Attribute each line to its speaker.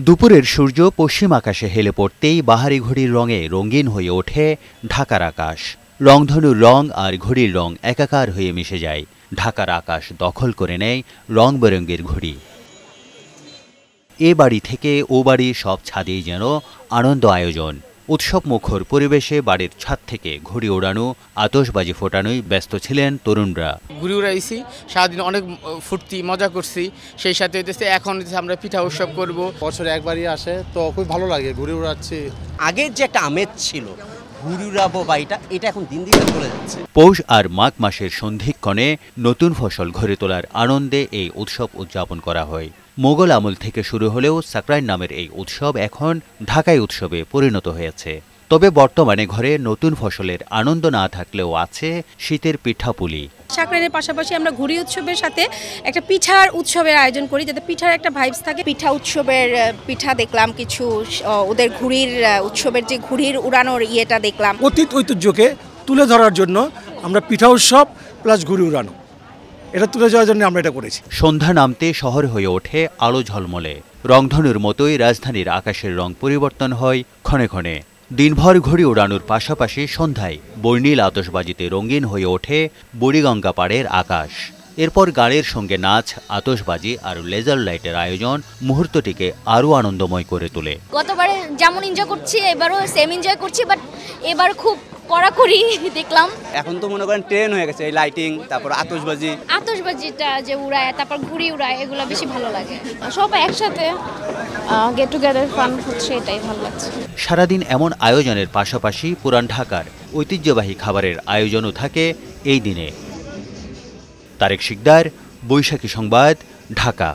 Speaker 1: দুপুরের সূর্য পশ্চিম আকাশে হেলে পড়তেই বাহারি ঘড়ির রঙে রঙিন হয়ে ওঠে ঢাকার আকাশ। রংধনুর রং আর ঘড়ির রং একাকার হয়ে মিশে যায়। ঢাকার আকাশ দখল করে নেয় রং বেরঙের ঘড়ি। এ বাড়ি থেকে ও বাড়ি সব ছাদেই যেন আনন্দ আয়োজন। উৎসব মুখর পরিবেশে বাড়ির ছাদ থেকে ঘুড়ি ওড়ানো, আতশবাজি ফোটানোয় ব্যস্ত ছিলেন তরুণরা।
Speaker 2: ঘুড়ি উড়াইছি, সারাদিন অনেক ফুর্তি মজা করছি। সেই সাথে হইতেছে এখন আমরা পিঠা উৎসব করব।
Speaker 3: বছরে একবারই আসে, তো খুব ভালো লাগে ঘুড়ি উড়াচ্ছি।
Speaker 4: আগের যে একটা আমেজ ছিল ঘুড়ি উড়াবো বা এটা এখন দিন দিন চলে যাচ্ছে।
Speaker 1: পৌষ আর মাঘ মাসের সন্ধিক্ষণে নতুন ফসল ঘরে তোলার আনন্দে এই উৎসব উদযাপন করা হয়। মোগল আমল থেকে শুরু হলেও সাকরাইন নামের এই উৎসব এখন ঢাকাই উৎসবে পরিণত হয়েছে। তবে বর্তমানে ঘরে নতুন ফসলের আনন্দ না থাকলেও আছে শীতের পিঠাপুলি।
Speaker 5: সাকরাইনের পাশাপাশি আমরা ঘুড়ি উৎসবের সাথে একটা পিঠার উৎসবের আয়োজন করি, যাতে পিঠার একটা ভাইবস থাকে।
Speaker 6: পিঠা উৎসবের পিঠা দেখলাম কিছু, ওদের ঘুড়ির উৎসবের যে ঘুড়ির উড়ানোর ইয়েটা দেখলাম।
Speaker 7: অতীত ঐতিহ্যকে তুলে ধরার জন্য আমরা পিঠা উৎসব প্লাস ঘুড়ি উড়ানো এটা তুলে যাওয়ার জন্য আমরা এটা করেছি।
Speaker 1: সন্ধ্যা নামতে শহর হয়ে ওঠে আলো ঝলমলে। রংধনুর মতোই রাজধানীর আকাশের রং পরিবর্তন হয় ক্ষণে ক্ষণে। দিনভর ঘড়ি ওড়ানোর পাশাপাশি সন্ধ্যায় বর্ণিল আতশবাজিতে রঙিন হয়ে ওঠে বুড়িগঙ্গা পাড়ের আকাশ। এরপর গানের সঙ্গে নাচ, আতশবাজি আর লেজার লাইটের আয়োজন মুহূর্তটিকে আরও আনন্দময় করে তোলে।
Speaker 8: গতবারে যেমন এনজয় করছি এবারও সেম এনজয় করছি, বাট এবার খুব কড়াকড়ি দেখলাম।
Speaker 4: এখন তো মনে করেন ট্রেন হয়ে গেছে এই লাইটিং, তারপর
Speaker 8: আতশবাজিটা যে উড়ায়, তারপর ঘুড়ি উড়ায়, এগুলো বেশি ভালো লাগে। সব একসাথে গেট টুগেদার ফান হচ্ছে, এটাই ভালো লাগছে।
Speaker 1: সারাদিন এমন আয়োজনের পাশাপাশি পুরান ঢাকার ঐতিহ্যবাহী খাবারের আয়োজনও থাকে এই দিনে। তারেক শিকদার, বৈশাখী সংবাদ, ঢাকা।